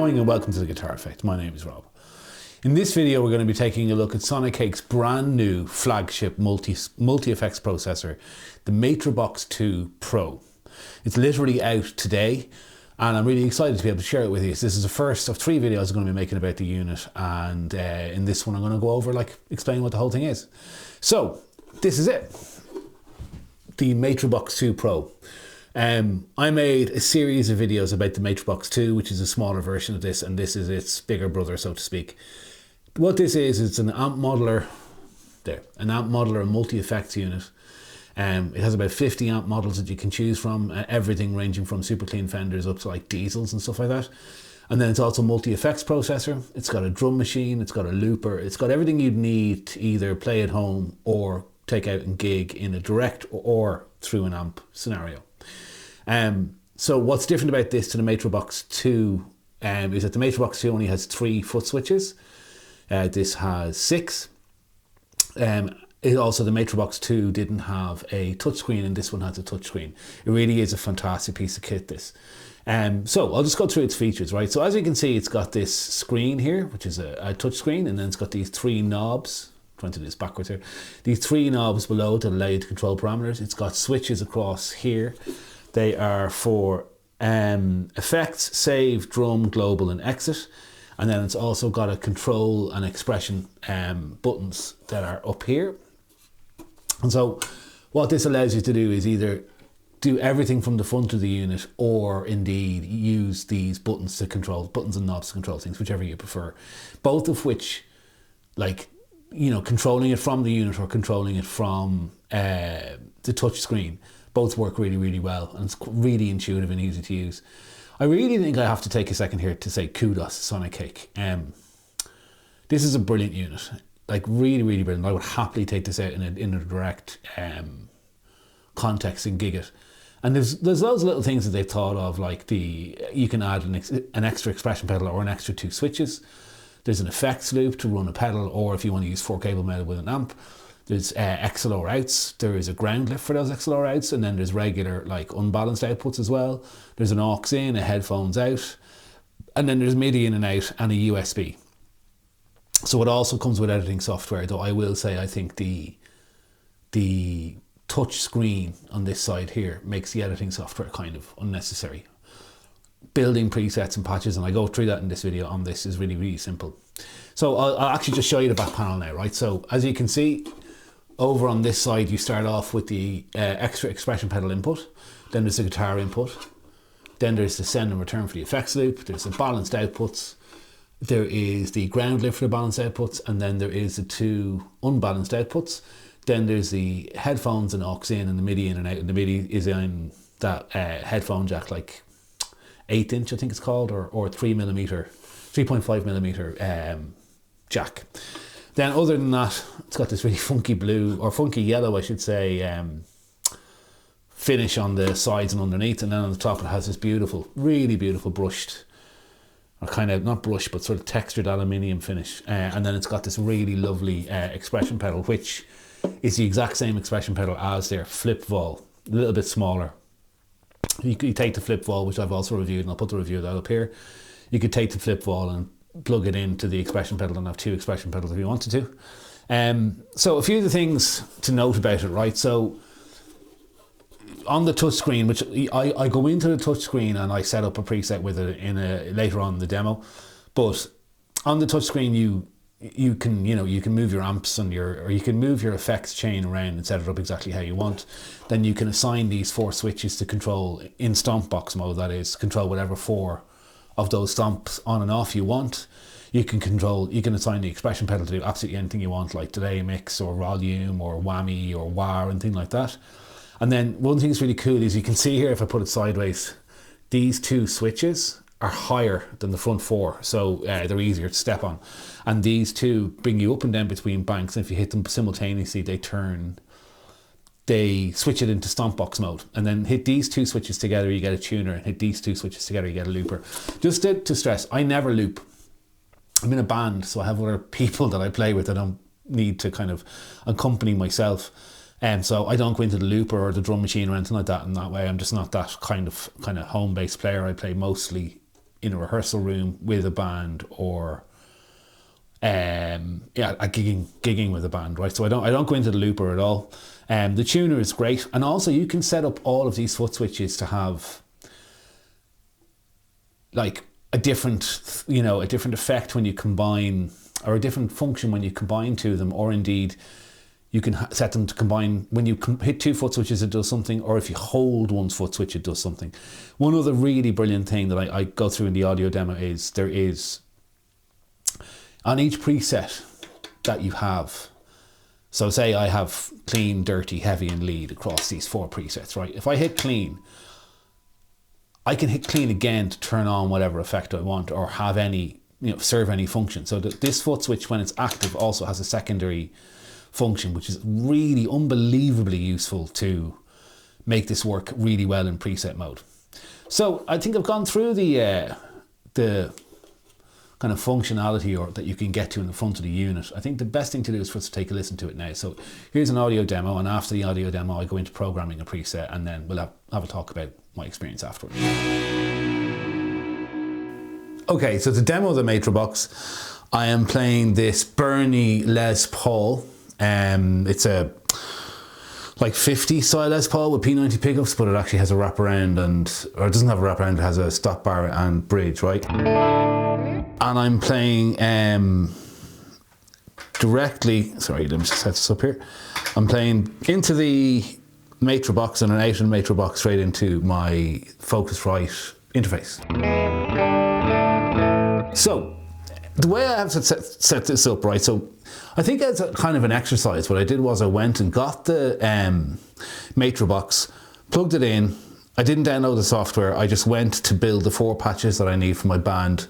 going, and welcome to the Guitar Effect. My name is Rob. In this video we're going to be taking a look at Sonicake's brand new flagship multi-effects processor, the Matribox II Pro. It's literally out today and I'm really excited to be able to share it with you. This is the first of 3 videos I'm going to be making about the unit, and in this one I'm going to go over, explain what the whole thing is. So this is it, the Matribox II Pro. I made a series of videos about the Matribox 2, which is a smaller version of this, and this is its bigger brother, so to speak. What this is, it's an amp modeler, a multi-effects unit. It has about 50 amp models that you can choose from, everything ranging from super clean Fenders up to like diesels and stuff like that. And then it's also a multi-effects processor. It's got a drum machine, it's got a looper, it's got everything you'd need to either play at home or take out and gig in a direct or through an amp scenario. So what's different about this to the Matribox 2 is that the Matribox 2 only has 3 foot switches. This has 6. Also, the Matribox 2 didn't have a touchscreen, and this one has a touchscreen. It really is a fantastic piece of kit, this. So I'll just go through its features, right? So as you can see, it's got this screen here, which is a touch screen, and then it's got these 3 knobs. I'm trying to do this backwards here. These 3 knobs below to allow you to control parameters. It's got switches across here. They are for effects, save, drum, global, and exit. And then it's also got a control and expression buttons that are up here. And so what this allows you to do is either do everything from the front of the unit, or indeed use these buttons to control, buttons and knobs to control things, whichever you prefer. Both of which, controlling it from the unit or controlling it from the touch screen, both work really, really well, and it's really intuitive and easy to use. I really think I have to take a second here to say kudos to Sonicake. This is a brilliant unit, really, really brilliant. I would happily take this out in a direct context and gig it. And there's loads of little things that they've thought of, you can add an extra expression pedal or an extra 2 switches. There's an effects loop to run a pedal, or if you want to use 4 cable mounted with an amp. There's XLR outs, there is a ground lift for those XLR outs, and then there's regular unbalanced outputs as well. There's an aux in, a headphones out, and then there's MIDI in and out, and a USB. So it also comes with editing software, though I will say I think the touch screen on this side here makes the editing software kind of unnecessary. Building presets and patches, and I go through that in this video on this, is really, really simple. So I'll actually just show you the back panel now, right? So as you can see, over on this side, you start off with the extra expression pedal input, then there's the guitar input, then there's the send and return for the effects loop, there's the balanced outputs, there is the ground lift for the balanced outputs, and then there is the 2 unbalanced outputs. Then there's the headphones and aux in, and the MIDI in and out, and the MIDI is in that headphone jack, 1/8 inch I think it's called, or 3.5 millimeter jack. Then other than that, it's got this really funky blue, or funky yellow I should say, finish on the sides and underneath, and then on the top it has this beautiful, really beautiful brushed, or kind of not brushed but sort of textured aluminium finish, and then it's got this really lovely expression pedal, which is the exact same expression pedal as their flip valve, a little bit smaller. You take the flip valve, which I've also reviewed, and I'll put the review of that up here. You could take the flip valve and plug it into the expression pedal and have 2 expression pedals if you wanted to. So a few of the things to note about it, right? So on the touch screen, which I go into the touch screen and I set up a preset with it later on in the demo, but on the touch screen you can move your amps and you can move your effects chain around and set it up exactly how you want. Then you can assign these 4 switches to control, in stomp box mode that is, control whatever 4 of those stomps on and off you want. You can assign the expression pedal to do absolutely anything you want, like delay, mix, or volume, or whammy, or wah, and things like that. And then one thing that's really cool is you can see here, if I put it sideways, these 2 switches are higher than the front 4, so they're easier to step on. And these 2 bring you up and down between banks, and if you hit them simultaneously, they switch it into stomp box mode, and then hit these 2 switches together, you get a tuner, and hit these 2 switches together, you get a looper. Just to stress, I never loop. I'm in a band, so I have other people that I play with. I don't need to kind of accompany myself. So I don't go into the looper or the drum machine or anything like that in that way. I'm just not that kind of home-based player. I play mostly in a rehearsal room with a band, or gigging with a band, right? So I don't go into the looper at all. The tuner is great, and also you can set up all of these foot switches to have like a different effect when you combine, or a different function when you combine two of them, or indeed you can set them to combine. When you hit two foot switches, it does something, or if you hold one foot switch, it does something. One other really brilliant thing that I go through in the audio demo is there is, on each preset that you have, so say I have clean, dirty, heavy and lead across these 4 presets, right? If I hit clean, I can hit clean again to turn on whatever effect I want, or have any, serve any function. So this foot switch, when it's active, also has a secondary function, which is really unbelievably useful to make this work really well in preset mode. So I think I've gone through the kind of functionality or that you can get to in the front of the unit. I think the best thing to do is for us to take a listen to it now. So here's an audio demo, and after the audio demo I go into programming a preset, and then we'll have a talk about my experience afterwards. Okay, so the demo of the Matribox, I am playing this Bernie Les Paul. It's a like 50 style Les Paul with P90 pickups, but it actually has a wraparound, or it doesn't have a wraparound, it has a stop bar and bridge, right? And I'm playing directly, sorry, let me just set this up here. I'm playing into the Matribox and then out of the Matribox straight into my Focusrite interface. So, the way I have to set this up, right, so I think as a kind of an exercise, what I did was I went and got the Matribox, plugged it in. I didn't download the software, I just went to build the 4 patches that I need for my band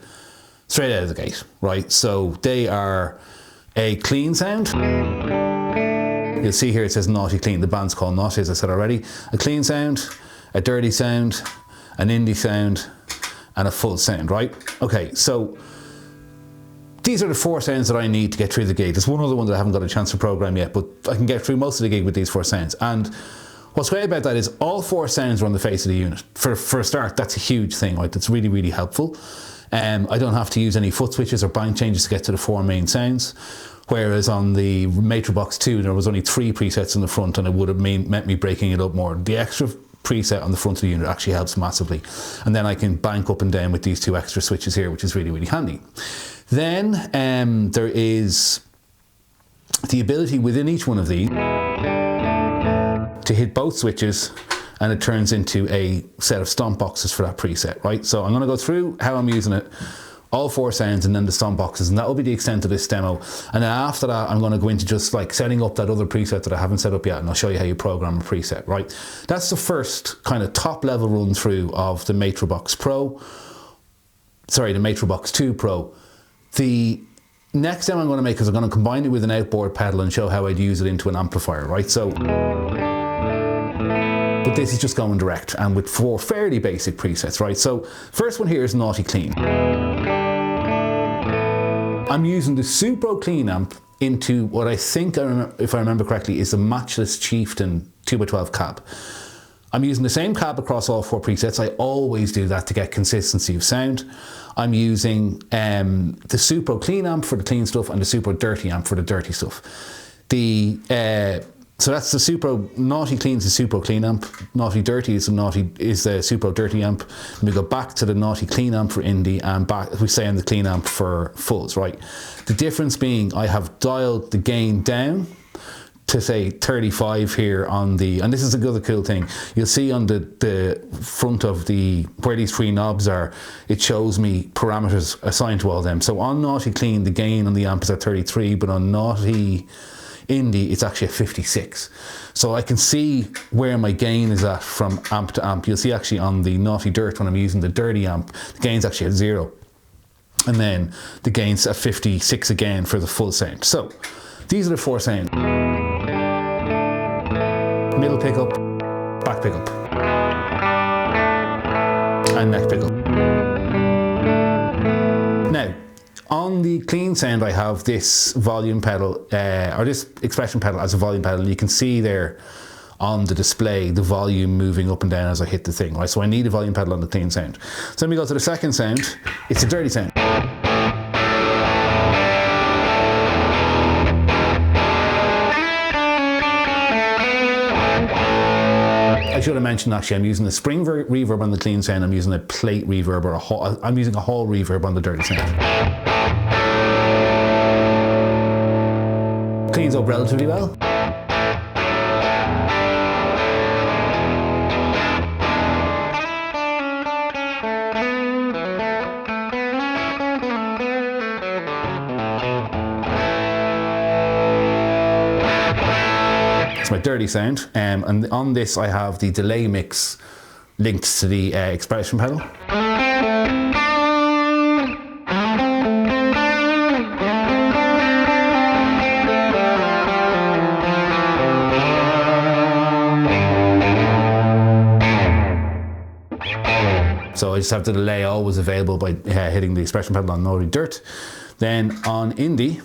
straight out of the gate, right? So they are a clean sound. You'll see here it says Naughty Clean, the band's called Naughty, as I said already. A clean sound, a dirty sound, an indie sound, and a full sound, right? Okay, so these are the 4 sounds that I need to get through the gig. There's one other one that I haven't got a chance to program yet, but I can get through most of the gig with these 4 sounds. And what's great about that is all 4 sounds are on the face of the unit. For a start, that's a huge thing, right? That's really, really helpful. I don't have to use any foot switches or bank changes to get to the 4 main sounds. Whereas on the Matribox 2, there was only 3 presets in the front, and it would have meant me breaking it up more. The extra preset on the front of the unit actually helps massively. And then I can bank up and down with these 2 extra switches here, which is really, really handy. Then there is the ability within each one of these to hit both switches, and it turns into a set of stomp boxes for that preset, right? So I'm going to go through how I'm using it, all 4 sounds, and then the stomp boxes, and that will be the extent of this demo. And then after that, I'm going to go into just like setting up that other preset that I haven't set up yet, and I'll show you how you program a preset, right? That's the first kind of top level run through of the Matribox II Pro. The next demo I'm going to make is I'm going to combine it with an outboard pedal and show how I'd use it into an amplifier, right? So, but this is just going direct and with 4 fairly basic presets, right? So first one here is Naughty Clean. I'm using the Supro Clean amp into what I think, if I remember correctly, is a Matchless Chieftain 2x12 cab. I'm using the same cab across all 4 presets. I always do that to get consistency of sound. I'm using the Supro Clean amp for the clean stuff and the Supro Dirty amp for the dirty stuff. So that's the Supro Naughty Clean is the Supro Clean amp. Naughty Dirty is the Supro Dirty amp. And we go back to the Naughty Clean amp for indie, and back, we say, on the clean amp for fulls, right? The difference being I have dialed the gain down to say 35 here on the, and this is a other cool thing, you'll see on the front of where these 3 knobs are, it shows me parameters assigned to all of them. So on Naughty Clean, the gain on the amp is at 33, but on Naughty Indie, it's actually at 56. So I can see where my gain is at from amp to amp. You'll see actually on the Naughty Dirt, when I'm using the dirty amp, the gain's actually at 0. And then the gain's at 56 again for the full sound. So these are the 4 sounds. Middle pickup, back pickup, and neck pickup. Now, on the clean sound, I have this volume pedal, or this expression pedal as a volume pedal. You can see there on the display the volume moving up and down as I hit the thing, right? So I need a volume pedal on the clean sound. So let me go to the second sound. It's a dirty sound. I should have mentioned actually I'm using the spring reverb on the clean sound, I'm using a plate reverb, or I'm using a hall reverb on the dirty sound. Cleans up relatively well. It's my dirty sound, and on this I have the delay mix linked to the expression pedal. So I just have the delay always available by hitting the expression pedal on Naughty Dirt. Then on Indie,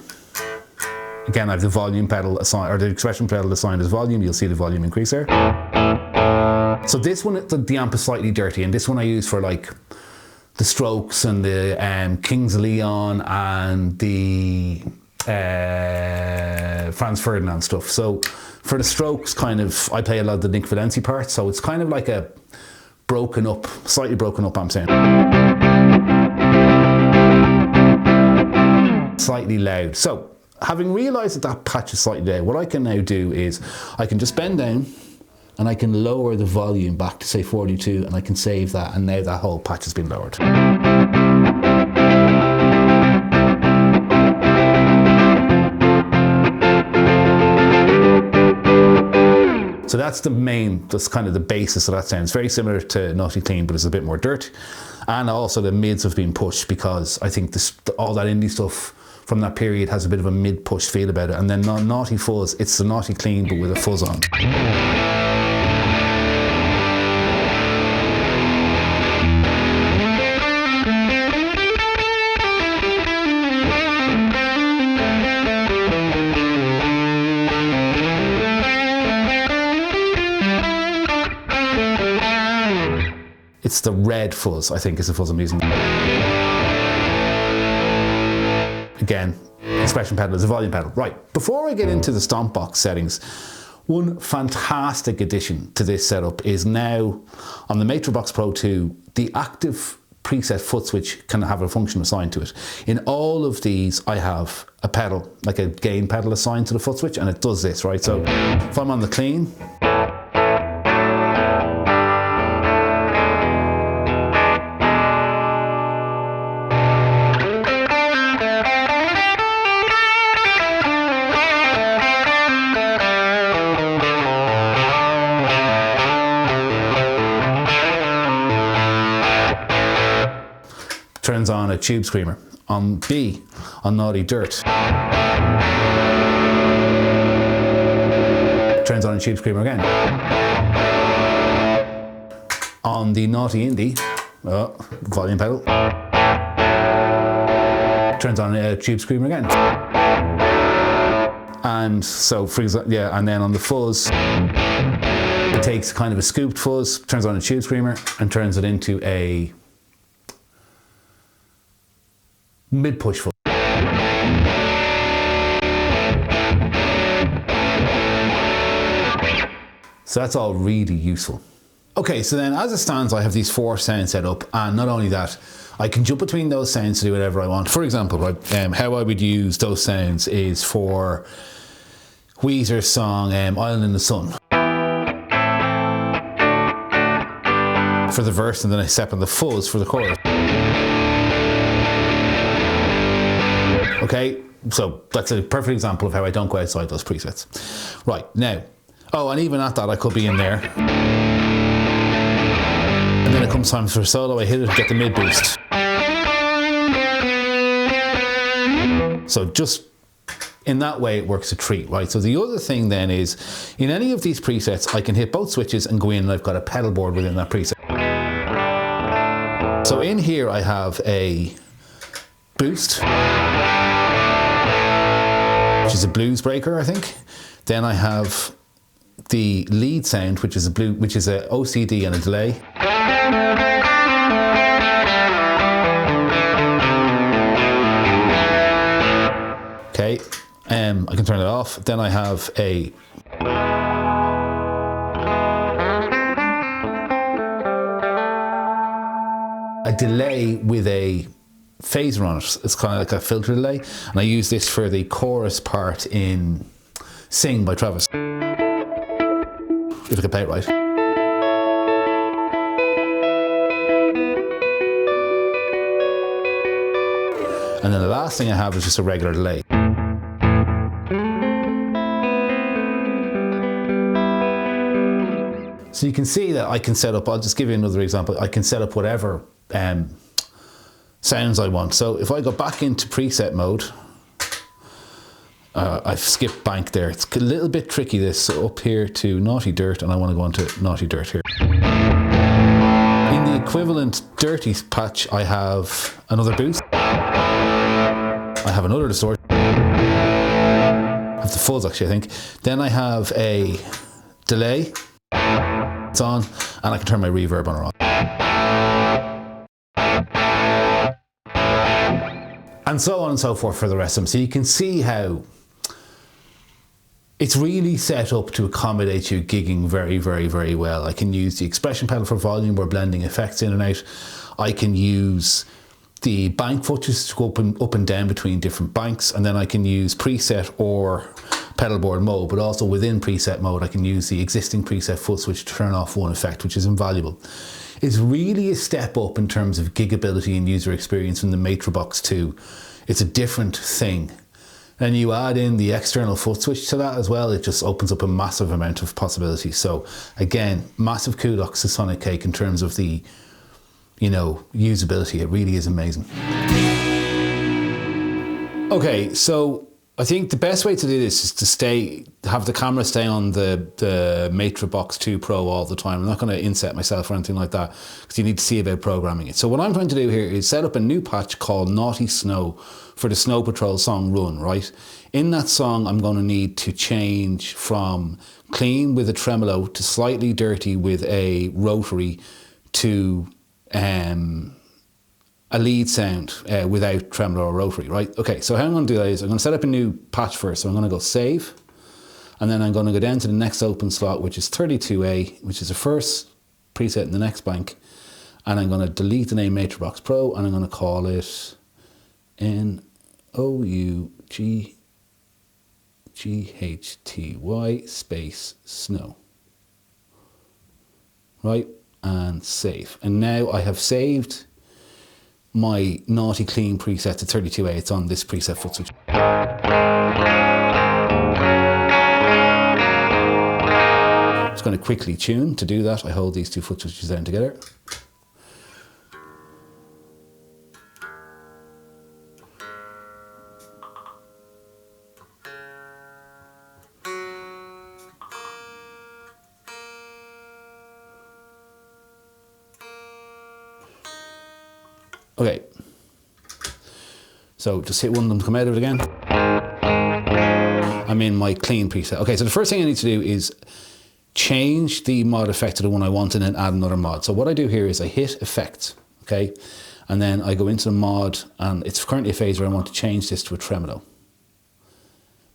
again, I have the volume pedal assigned, or the expression pedal assigned as volume. You'll see the volume increase there. So this one, the amp is slightly dirty, and this one I use for like the Strokes and the Kings of Leon and the Franz Ferdinand stuff. So for the Strokes, kind of, I play a lot of the Nick Valenci parts, so it's kind of like a broken up, slightly broken up amp sound. Slightly loud. So having realised that that patch is slightly loud, what I can now do is I can just bend down and I can lower the volume back to say 42, and I can save that, and now that whole patch has been lowered. So that's kind of the basis of that sound. It's very similar to Naughty Clean, but it's a bit more dirt. And also the mids have been pushed, because I think all that indie stuff from that period has a bit of a mid-push feel about it. And then Naughty Fuzz, it's the Naughty Clean, but with a fuzz on. It's the red fuzz, I think, is the fuzz I'm using. Again, expression pedal is a volume pedal. Right, before I get into the stomp box settings, one fantastic addition to this setup is now on the Matribox Pro 2, the active preset foot switch can have a function assigned to it. In all of these, I have a pedal, like a gain pedal assigned to the foot switch, and it does this, right? So if I'm on the clean, turns on a tube screamer. On B, on Naughty Dirt, turns on a tube screamer again. On the Naughty Indie, volume pedal, turns on a tube screamer again. And so, for example, yeah, and then on the fuzz, it takes kind of a scooped fuzz, turns on a tube screamer, and turns it into a mid-push fuzz. So that's all really useful. Okay, so then as it stands, I have these 4 sounds set up, and not only that, I can jump between those sounds to do whatever I want. For example, right, how I would use those sounds is for Weezer's song Island in the Sun. For the verse, and then I step on the fuzz for the chorus. Okay, so that's a perfect example of how I don't go outside those presets. Right, now, and even at that I could be in there. And then it comes time for a solo, I hit it, get the mid boost. So just in that way it works a treat, right? So the other thing then is, in any of these presets, I can hit both switches and go in, and I've got a pedal board within that preset. So in here I have a boost, which is a blues breaker, I think. Then I have the lead sound, which is a OCD and a delay. Okay, I can turn it off. Then I have a delay with a phaser on it. It's kind of like a filter delay, and I use this for the chorus part in Sing by Travis. If I can play it right. And then the last thing I have is just a regular delay. So you can see that I can set up, I'll just give you another example, I can set up whatever sounds I want. So if I go back into preset mode, I've skipped bank there. It's a little bit tricky this, so up here to Naughty Dirt, and I want to go into Naughty Dirt here. In the equivalent dirty patch, I have another boost. I have another distortion. I have the fuzz actually, I think. Then I have a delay. It's on, and I can turn my reverb on or off. And so on and so forth for the rest of them. So you can see how it's really set up to accommodate you gigging very, very, very well. I can use the expression pedal for volume or blending effects in and out. I can use the bank switches to go up and down between different banks, and then I can use preset or pedal board mode, but also within preset mode I can use the existing preset foot switch to turn off one effect, which is invaluable. It's really a step up in terms of gigability and user experience from the Matribox 2. It's a different thing. Then you add in the external foot switch to that as well, it just opens up a massive amount of possibilities. So again, massive kudos to Sonicake in terms of the, you know, usability. It really is amazing. Okay, so I think the best way to do this is to have the camera stay on the Matribox II Pro all the time. I'm not going to inset myself or anything like that, because you need to see about programming it. So what I'm trying to do here is set up a new patch called Naughty Snow for the Snow Patrol song Run, right? In that song, I'm going to need to change from clean with a tremolo to slightly dirty with a rotary to a lead sound without tremolo or rotary, right? Okay, so how I'm going to do that is I'm going to set up a new patch first. So I'm going to go save, and then I'm going to go down to the next open slot, which is 32A, which is the first preset in the next bank, and I'm going to delete the name Matribox Pro, and I'm going to call it NOUGHTY space snow, right? And save. And now I have saved my naughty clean preset to 32A. It's on this preset foot switch. Just going to quickly tune. To do that, I hold these two foot switches down together. Okay, so just hit one of them to come out of it again. I'm in my clean preset. Okay, so the first thing I need to do is change the mod effect to the one I want and then add another mod. So what I do here is I hit effects, okay? And then I go into the mod, and it's currently a phaser. I want to change this to a tremolo,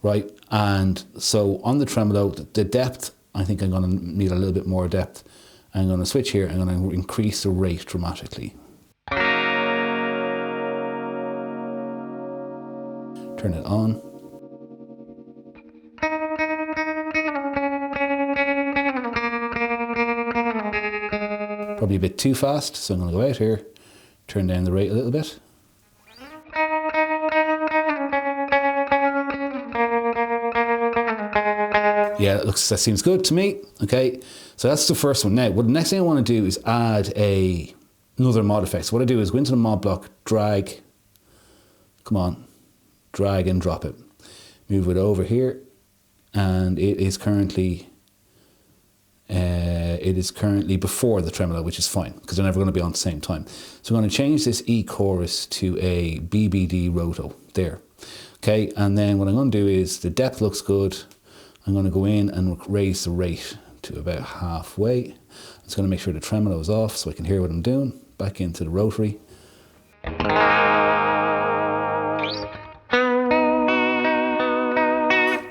right? And so on the tremolo, the depth, I think I'm gonna need a little bit more depth. I'm gonna switch here, I'm gonna increase the rate dramatically. Turn it on. Probably a bit too fast, so I'm going to go out here, turn down the rate a little bit. Yeah, that seems good to me. Okay, so that's the first one. Now, what the next thing I want to do is add another mod effect. So what I do is go into the mod block, drag, come on, drag and drop it. Move it over here, and it is currently before the tremolo, which is fine because they're never going to be on at the same time. So I'm going to change this E chorus to a BBD roto there. Okay, and then what I'm going to do is the depth looks good. I'm going to go in and raise the rate to about halfway. I'm just going to make sure the tremolo is off so I can hear what I'm doing. Back into the rotary.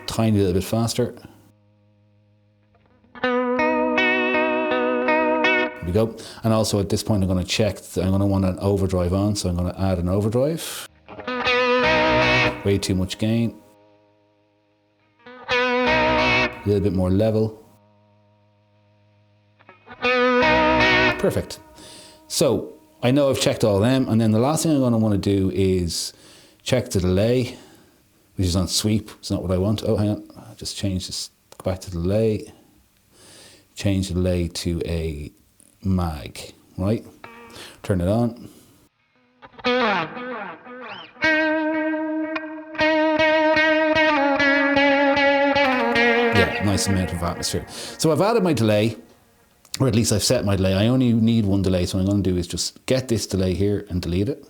Tiny little bit faster. There we go. And also at this point I'm going to check, I'm going to want an overdrive on, so I'm going to add an overdrive. Way too much gain. A little bit more level. Perfect. So I know I've checked all of them, and then the last thing I'm going to want to do is check the delay, which is on sweep. It's not what I want. Oh, hang on. I'll just change this. Go back to delay. Change the delay to a mag, right? Turn it on. Yeah, nice amount of atmosphere. So I've added my delay, or at least I've set my delay. I only need one delay, so what I'm going to do is just get this delay here and delete it.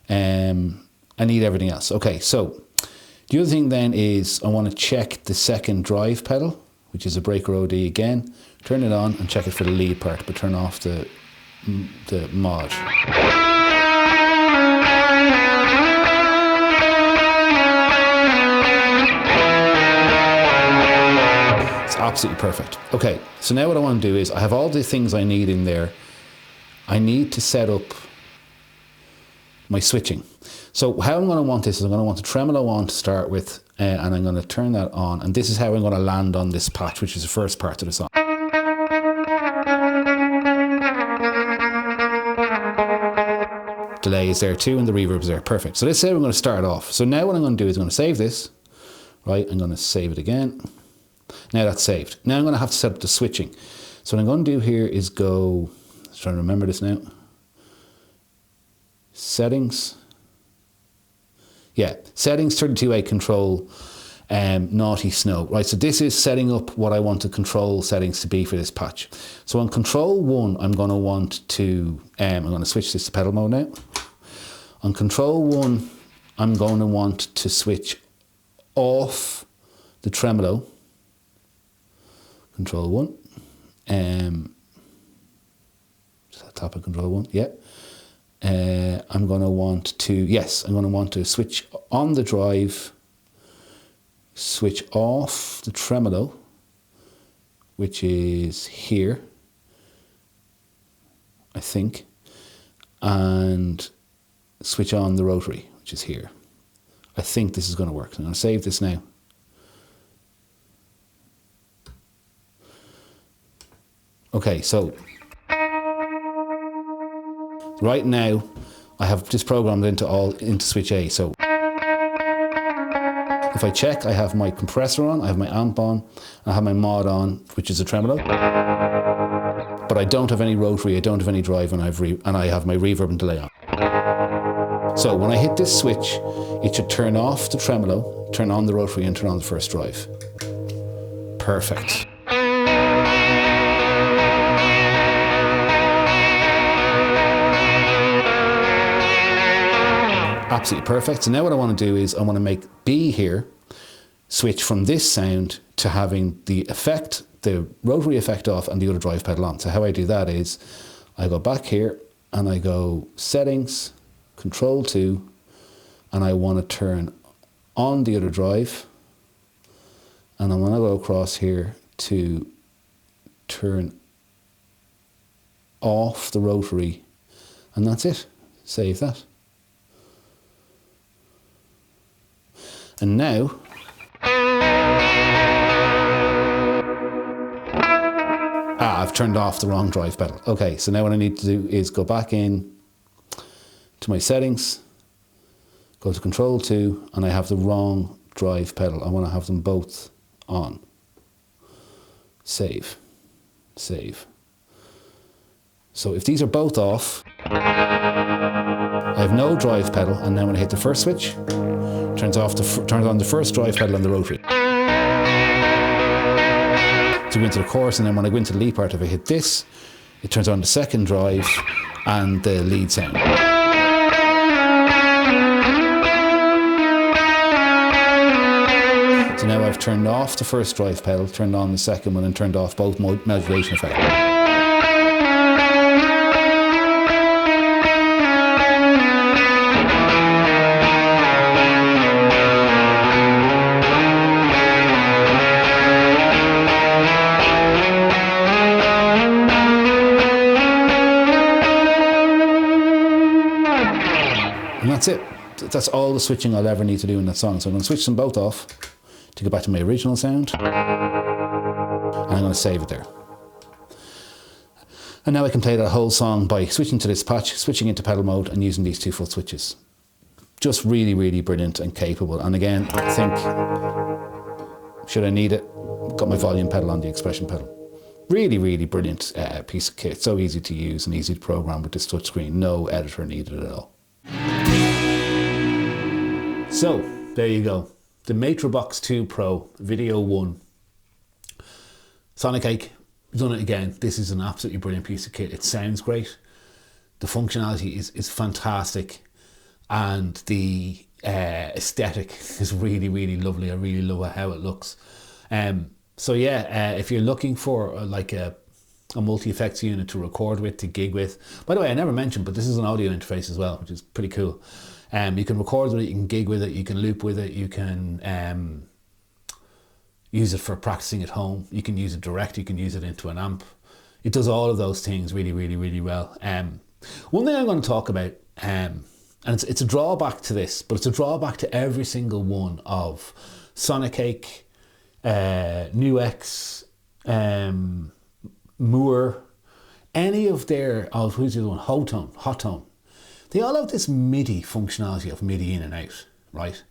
I need everything else. Okay, so the other thing then is I want to check the second drive pedal, which is a breaker OD again. Turn it on and check it for the lead part, but turn off the mod. Absolutely perfect. Okay, so now what I want to do is I have all the things I need in there. I need to set up my switching. So how I'm going to want this is I'm going to want the tremolo on to start with, and I'm going to turn that on, and this is how I'm going to land on this patch, which is the first part of the song. Delay is there too, and the reverb is there. Perfect. So this is how I'm going to start off. So now what I'm going to do is I'm going to save this, right? I'm going to save it again. Now that's saved. Now I'm going to have to set up the switching. So what I'm going to do here is go, let's try to remember this now. Settings. Yeah, settings 32A control, naughty snow. Right, so this is setting up what I want the control settings to be for this patch. So on control 1, I'm going to want to, I'm going to switch this to pedal mode now. On control 1, I'm going to want to switch off the tremolo. Control 1. Tap of control 1, yeah. I'm going to want to, yes, I'm going to want to switch on the drive, switch off the tremolo, which is here, I think, and switch on the rotary, which is here. I think this is going to work. So I'm going to save this now. Okay, so right now I have just programmed into switch A. So if I check, I have my compressor on, I have my amp on, I have my mod on, which is a tremolo. But I don't have any rotary, I don't have any drive, and I have my reverb and delay on. So when I hit this switch, it should turn off the tremolo, turn on the rotary, and turn on the first drive. Perfect. Absolutely perfect. So now what I want to do is I want to make B here switch from this sound to having the effect, the rotary effect off and the other drive pedal on. So how I do that is I go back here and I go settings, control 2, and I want to turn on the other drive, and I'm going to go across here to turn off the rotary, and that's it. Save that. And now, I've turned off the wrong drive pedal. Okay, so now what I need to do is go back in to my settings, go to control 2, and I have the wrong drive pedal. I want to have them both on. Save, save. So if these are both off, I have no drive pedal, and then when I hit the first switch, turns on the first drive pedal on the rotary. To go into the chorus, and then when I go into the lead part, if I hit this, it turns on the second drive and the lead sound. So now I've turned off the first drive pedal, turned on the second one, and turned off both modulation effects. And that's it. That's all the switching I'll ever need to do in that song. So I'm going to switch them both off to go back to my original sound. And I'm going to save it there. And now I can play that whole song by switching to this patch, switching into pedal mode and using these 2 full switches. Just really, really brilliant and capable. And again, I think, should I need it, got my volume pedal on the expression pedal. Really, really brilliant piece of kit. So easy to use and easy to program with this touchscreen. No editor needed at all. So, there you go. The Matribox II Pro, Video 1. Sonicake, done it again. This is an absolutely brilliant piece of kit. It sounds great. The functionality is fantastic. And the aesthetic is really, really lovely. I really love how it looks. So yeah, if you're looking for like a multi-effects unit to record with, to gig with. By the way, I never mentioned, but this is an audio interface as well, which is pretty cool. You can record with it, you can gig with it, you can loop with it, you can use it for practicing at home, you can use it direct, you can use it into an amp. It does all of those things really, really, really well. One thing I'm going to talk about, and it's a drawback to this, but it's a drawback to every single one of Sonicake, NUX, Moore, any of their, who's the other one, Hot Tone. They all have this MIDI functionality of MIDI in and out, right?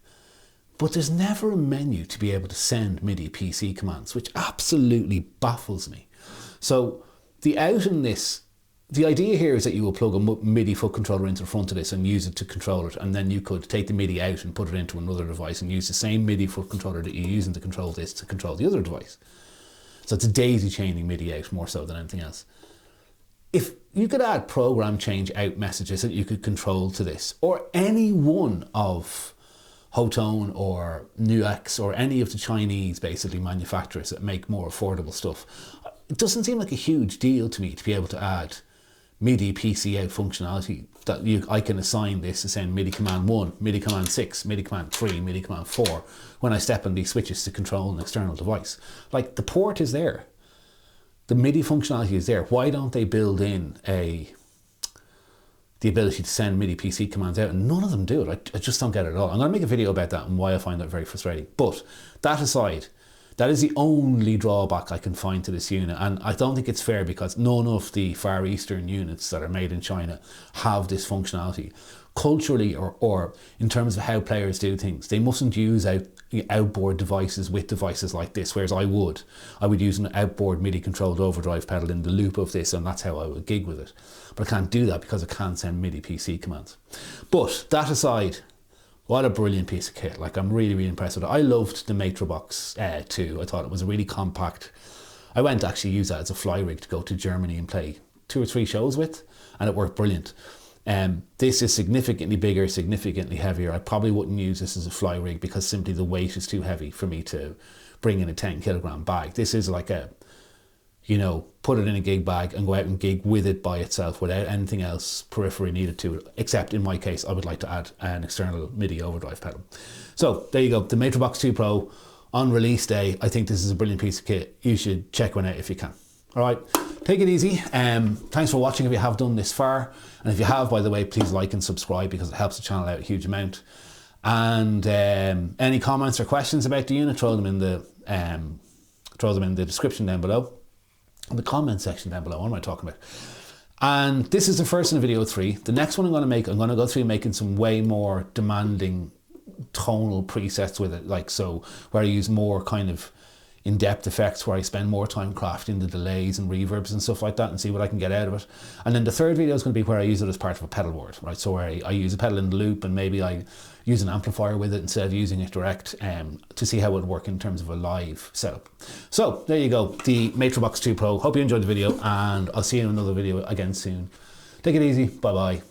But there's never a menu to be able to send MIDI PC commands, which absolutely baffles me. So the out in this, the idea here is that you will plug a MIDI foot controller into the front of this and use it to control it, and then you could take the MIDI out and put it into another device and use the same MIDI foot controller that you're using to control this to control the other device. So it's a daisy chaining MIDI out more so than anything else. If you could add program change out messages that you could control to this, or any one of Hotone or NUX or any of the Chinese basically manufacturers that make more affordable stuff, it doesn't seem like a huge deal to me to be able to add MIDI PC out functionality that I can assign this to send MIDI command 1, MIDI command 6, MIDI command 3, MIDI command 4 when I step on these switches to control an external device. Like, the port is there. The MIDI functionality is there. Why don't they build in the ability to send MIDI PC commands out? And none of them do it. I just don't get it at all. I'm going to make a video about that and why I find that very frustrating. But that aside, that is the only drawback I can find to this unit. And I don't think it's fair because none of the Far Eastern units that are made in China have this functionality. Culturally or in terms of how players do things, they mustn't use outboard devices with devices like this, whereas I would use an outboard MIDI controlled overdrive pedal in the loop of this, and that's how I would gig with it. But I can't do that because I can't send MIDI PC commands. But that aside, what a brilliant piece of kit. Like, I'm really, really impressed with it. I loved the Matribox 2. I thought it was a really compact. I went to actually use that as a fly rig to go to Germany and play 2 or 3 shows with, and it worked brilliant. This is significantly bigger, significantly heavier. I probably wouldn't use this as a fly rig because simply the weight is too heavy for me to bring in a 10 kilogram bag. This is like a, put it in a gig bag and go out and gig with it by itself without anything else periphery needed to it, except in my case, I would like to add an external MIDI overdrive pedal. So there you go, the Matribox 2 Pro on release day. I think this is a brilliant piece of kit. You should check one out if you can. All right, take it easy. Thanks for watching if you have done this far. And if you have, by the way, please like and subscribe because it helps the channel out a huge amount. And any comments or questions about the unit, throw them in the description down below, in the comment section down below. What am I talking about? And this is the first in video 3. The next one I'm going to go through making some way more demanding tonal presets with it, like so, where I use more kind of in-depth effects, where I spend more time crafting the delays and reverbs and stuff like that and see what I can get out of it. And then the third video is going to be where I use it as part of a pedal board, right? So where I use a pedal in the loop and maybe I use an amplifier with it instead of using it direct, to see how it would work in terms of a live setup. So there you go, the Matribox 2 Pro. Hope you enjoyed the video, and I'll see you in another video again soon. Take it easy, bye bye.